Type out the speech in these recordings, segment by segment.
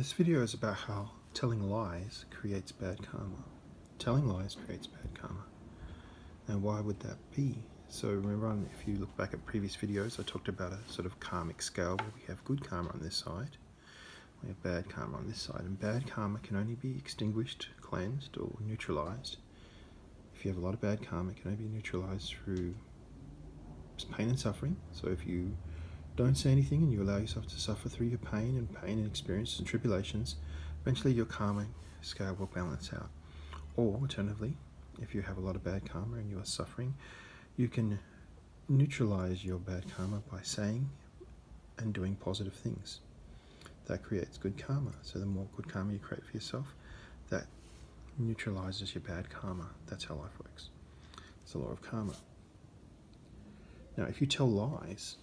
This video is about how telling lies creates bad karma. Telling lies creates bad karma. And why would that be? So remember, if you look back at previous videos, I talked about a sort of karmic scale where we have good karma on this side, we have bad karma on this side, and bad karma can only be extinguished, cleansed, or neutralized. If you have a lot of bad karma, it can only be neutralized through pain and suffering. So if you don't say anything and you allow yourself to suffer through your pain and experiences and tribulations, eventually your karma scale will balance out. Or alternatively, if you have a lot of bad karma and you are suffering, you can neutralize your bad karma by saying and doing positive things. That creates good karma. So the more good karma you create for yourself, that neutralizes your bad karma. That's how life works. It's a law of karma. Now, if you tell lies,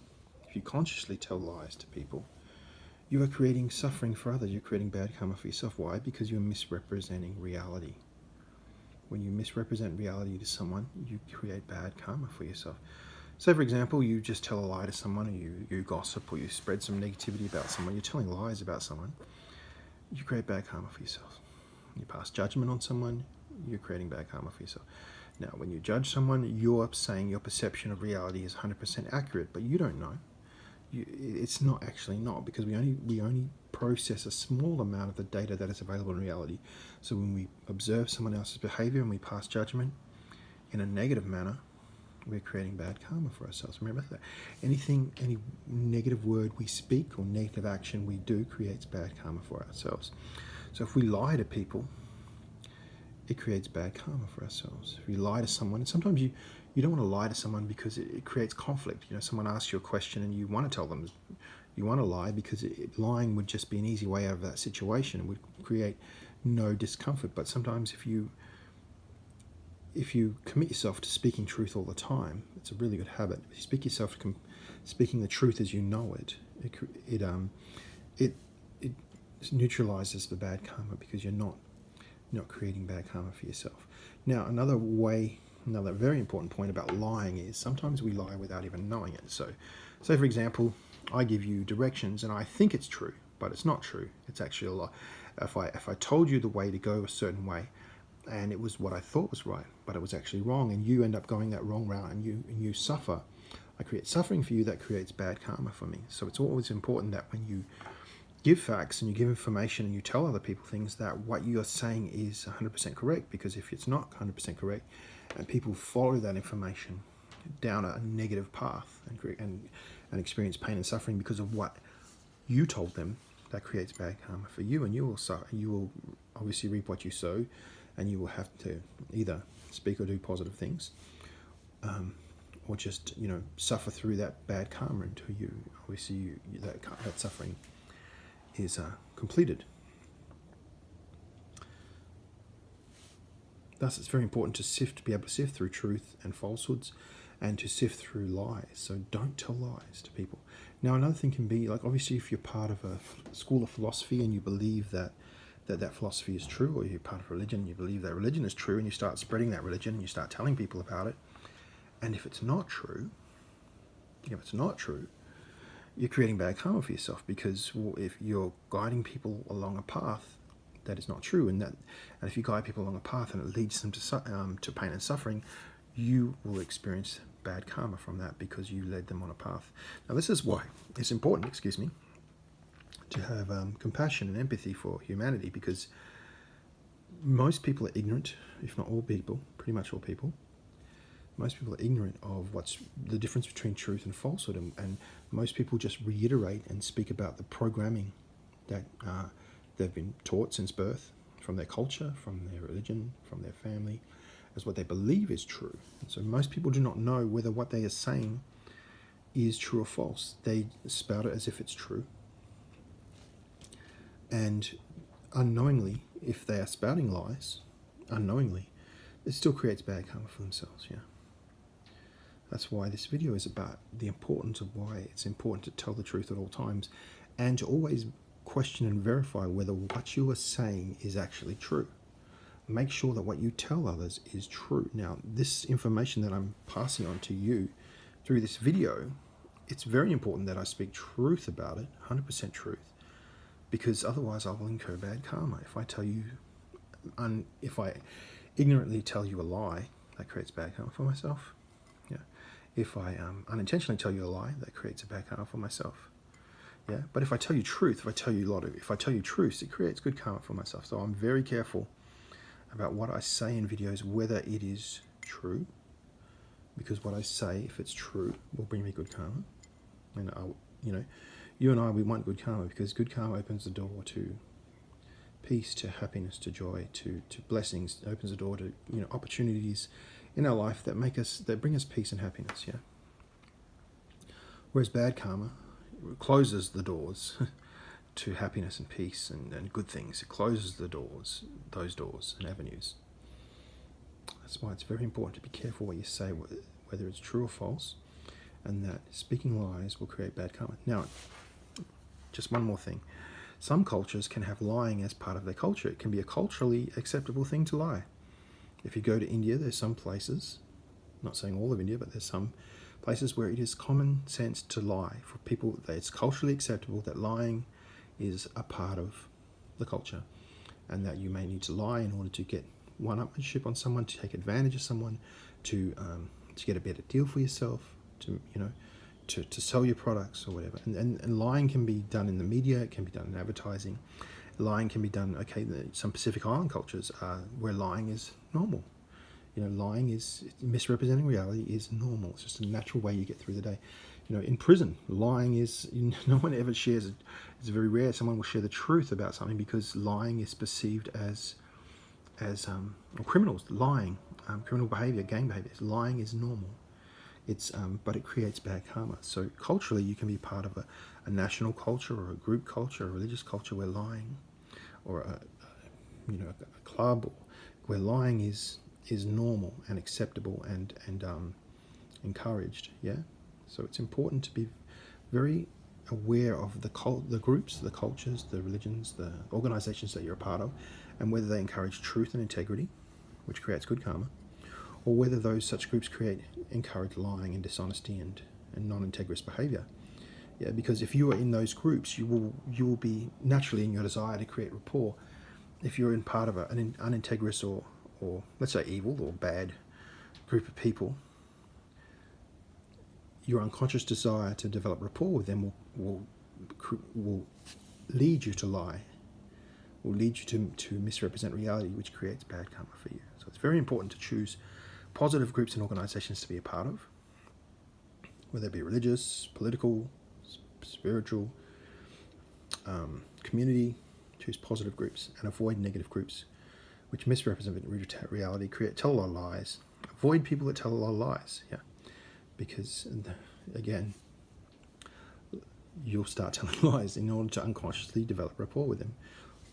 if you consciously tell lies to people, you are creating suffering for others. You're creating bad karma for yourself. Why? Because you're misrepresenting reality. When you misrepresent reality to someone, you create bad karma for yourself. So, for example, you just tell a lie to someone, or you gossip, or you spread some negativity about someone. You're telling lies about someone. You create bad karma for yourself. You pass judgment on someone, you're creating bad karma for yourself. Now, when you judge someone, you're saying your perception of reality is 100% accurate, but you don't know. It's not actually not, because we only process a small amount of the data that is available in reality. So when we observe someone else's behavior and we pass judgment in a negative manner, we're creating bad karma for ourselves. Remember that any negative word we speak or negative action we do creates bad karma for ourselves. So if we lie to people, it creates bad karma for ourselves. If you lie to someone, and sometimes you don't want to lie to someone because it creates conflict. You know, someone asks you a question and you want to tell them, you want to lie because lying would just be an easy way out of that situation. It would create no discomfort. But sometimes if you commit yourself to speaking truth all the time, it's a really good habit. If you speak yourself to speaking the truth as you know it, it neutralizes the bad karma, because you're not creating bad karma for yourself. Now, another very important point about lying is sometimes we lie without even knowing it. So, say for example, I give you directions and I think it's true, but it's not true. It's actually a lie. If I told you the way to go a certain way, and it was what I thought was right, but it was actually wrong, and you end up going that wrong route, and you suffer. I create suffering for you. That creates bad karma for me. So it's always important that when you give facts and you give information and you tell other people things, that what you're saying is 100% correct. Because if it's not 100% correct and people follow that information down a negative path and experience pain and suffering because of what you told them, that creates bad karma for you, and you will obviously reap what you sow, and you will have to either speak or do positive things, or just suffer through that bad karma until that suffering is completed. Thus, it's very important to be able to sift through truth and falsehoods, and to sift through lies. So don't tell lies to people. Now, another thing can be, like, obviously if you're part of a school of philosophy and you believe that philosophy is true, or you're part of religion and you believe that religion is true, and you start spreading that religion and you start telling people about it, and if it's not true, you're creating bad karma for yourself, because if you're guiding people along a path that is not true, and if you guide people along a path and it leads them to pain and suffering, you will experience bad karma from that, because you led them on a path. Now, this is why it's important, to have compassion and empathy for humanity, because most people are ignorant, if not all people, pretty much all people. Most people are ignorant of what's the difference between truth and falsehood, and most people just reiterate and speak about the programming that they've been taught since birth, from their culture, from their religion, from their family, as what they believe is true. And so most people do not know whether what they are saying is true or false. They spout it as if it's true. And unknowingly, if they are spouting lies, it still creates bad karma for themselves, yeah. That's why this video is about the importance of why it's important to tell the truth at all times, and to always question and verify whether what you are saying is actually true. Make sure that what you tell others is true. Now, this information that I'm passing on to you through this video, it's very important that I speak truth about it, 100% truth. because otherwise I will incur bad karma. If I tell you, if I ignorantly tell you a lie, that creates bad karma for myself. Yeah. If I unintentionally tell you a lie, that creates a bad karma for myself. Yeah. But if I tell you truth, if I tell you truths, it creates good karma for myself. So I'm very careful about what I say in videos, whether it is true, because what I say, if it's true, will bring me good karma. And you and I, we want good karma, because good karma opens the door to peace, to happiness, to joy, to blessings. It opens the door to opportunities in our life that bring us peace and happiness. Yeah. Whereas bad karma closes the doors to happiness and peace and good things. It closes those doors and avenues. That's why it's very important to be careful what you say, whether it's true or false, and that speaking lies will create bad karma. Now, just one more thing. Some cultures can have lying as part of their culture. It can be a culturally acceptable thing to lie. If you go to India, there's some places, not saying all of India, but there's some places where it is common sense to lie. For people, it's culturally acceptable that lying is a part of the culture, and that you may need to lie in order to get one-upmanship on someone, to take advantage of someone, to get a better deal for yourself, to sell your products or whatever. And lying can be done in the media, it can be done in advertising. Lying can be done, some Pacific Island cultures where lying is normal. Lying is misrepresenting reality is normal. It's just a natural way you get through the day. In prison, lying is, no one ever shares it. It's very rare someone will share the truth about something, because lying is perceived as or criminals lying, criminal behavior, gang behavior. Lying is normal. But it creates bad karma. So culturally, you can be part of a national culture or a group culture, a religious culture where lying, or a club where lying is normal and acceptable and encouraged. Yeah. So it's important to be very aware of the groups, the cultures, the religions, the organizations that you're a part of, and whether they encourage truth and integrity, which creates good karma, or whether such groups encourage lying and dishonesty and non-integrous behavior. Yeah, because if you are in those groups, you will be naturally, in your desire to create rapport. If you're in part of an unintegrous or let's say evil or bad group of people, your unconscious desire to develop rapport with them will lead you to lie, will lead you to misrepresent reality, which creates bad karma for you. So it's very important to choose positive groups and organizations to be a part of, whether it be religious, political, spiritual, community. Choose positive groups and avoid negative groups which misrepresent reality, tell a lot of lies. Avoid people that tell a lot of lies. Yeah, because again, you'll start telling lies in order to unconsciously develop rapport with them.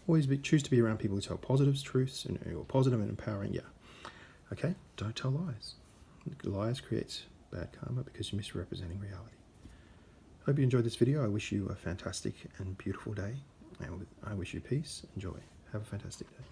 Always choose to be around people who tell positive truths and who are positive and empowering. Yeah. Okay, don't tell lies. Lies creates bad karma because you're misrepresenting reality. Hope you enjoyed this video. I wish you a fantastic and beautiful day, and I wish you peace and joy. Have a fantastic day.